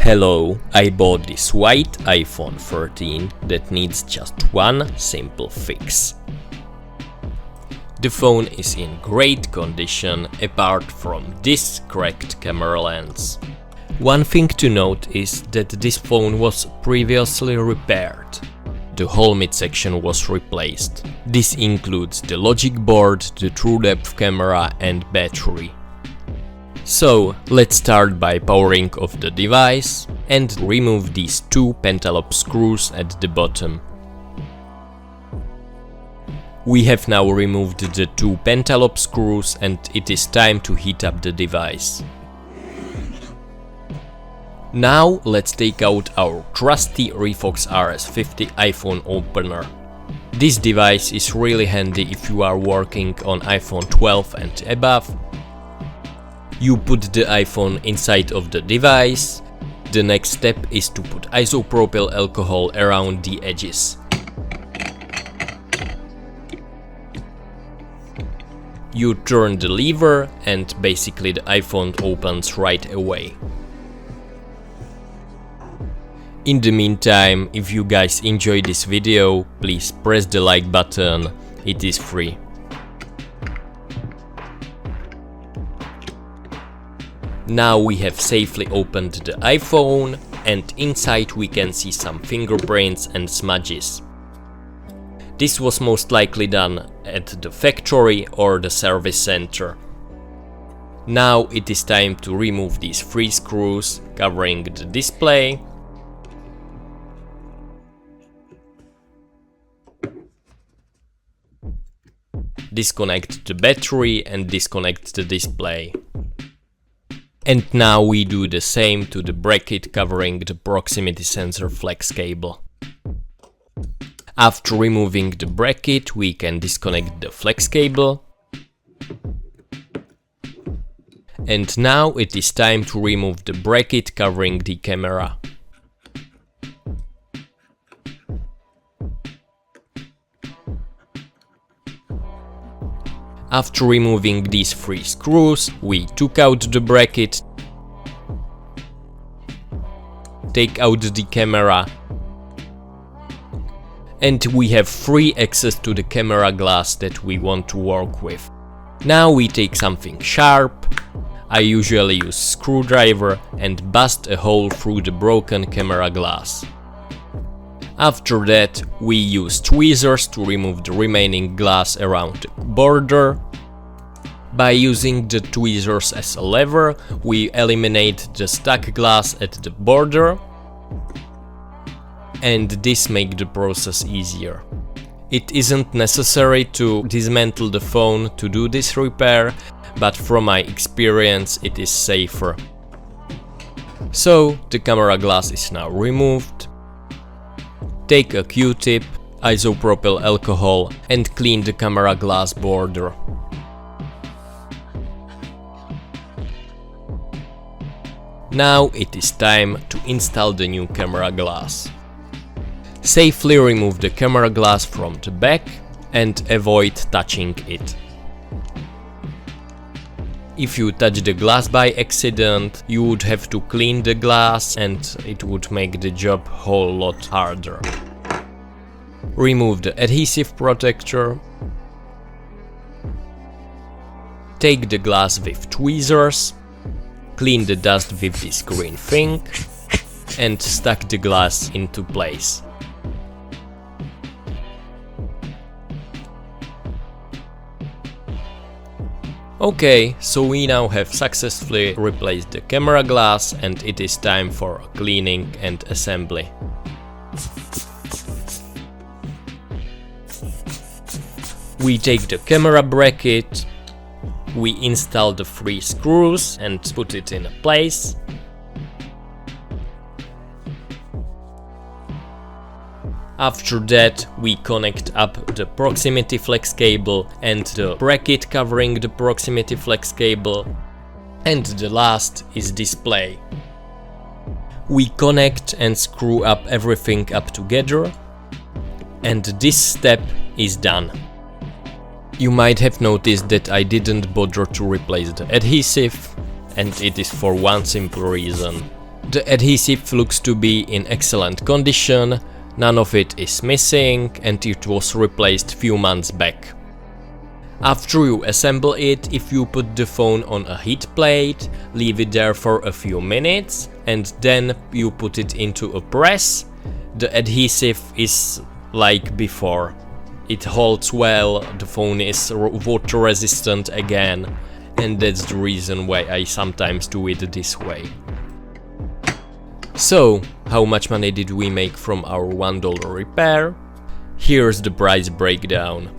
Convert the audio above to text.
Hello, I bought this white iPhone 13 that needs just one simple fix. The phone is in great condition apart from this cracked camera lens. One thing to note is that this phone was previously repaired. The whole midsection was replaced. This includes the logic board, the true depth camera and battery. So let's start by powering off the device and remove these two pentalobe screws at the bottom. We have now removed the two pentalobe screws and it is time to heat up the device. Now let's take out our trusty Refox RS50 iPhone opener. This device is really handy if you are working on iPhone 12 and above. You put the iPhone inside of the device. The next step is to put isopropyl alcohol around the edges. You turn the lever and basically the iPhone opens right away. In the meantime, if you guys enjoy this video, please press the like button, it is free. Now we have safely opened the iPhone and inside we can see some fingerprints and smudges. This was most likely done at the factory or the service center. Now it is time to remove these three screws covering the display. Disconnect the battery and disconnect the display. And now we do the same to the bracket covering the proximity sensor flex cable. After removing the bracket, we can disconnect the flex cable. And now it is time to remove the bracket covering the camera. After removing these three screws, we took out the bracket, take out the camera, and we have free access to the camera glass that we want to work with. Now we take something sharp. I usually use screwdriver and bust a hole through the broken camera glass. After that, we use tweezers to remove the remaining glass around the border. By using the tweezers as a lever, we eliminate the stuck glass at the border, and this makes the process easier. It isn't necessary to dismantle the phone to do this repair, but from my experience it is safer. So the camera glass is now removed. Take a Q-tip, isopropyl alcohol and clean the camera glass border. Now it is time to install the new camera glass. Safely remove the camera glass from the back and avoid touching it. If you touch the glass by accident, you would have to clean the glass and it would make the job a whole lot harder. Remove the adhesive protector. Take the glass with tweezers. Clean the dust with this green thing and stuck the glass into place. Okay, so we now have successfully replaced the camera glass and it is time for cleaning and assembly. We take the camera bracket, we install the three screws and put it in place. After that, we connect up the proximity flex cable and the bracket covering the proximity flex cable. And the last is display. We connect and screw up everything up together. And this step is done. You might have noticed that I didn't bother to replace the adhesive, and it is for one simple reason. The adhesive looks to be in excellent condition, none of it is missing and it was replaced few months back. After you assemble it, if you put the phone on a heat plate, leave it there for a few minutes and then you put it into a press, the adhesive is like before. It holds well, the phone is water resistant again, and that's the reason why I sometimes do it this way. So, how much money did we make from our $1 repair? Here's the price breakdown.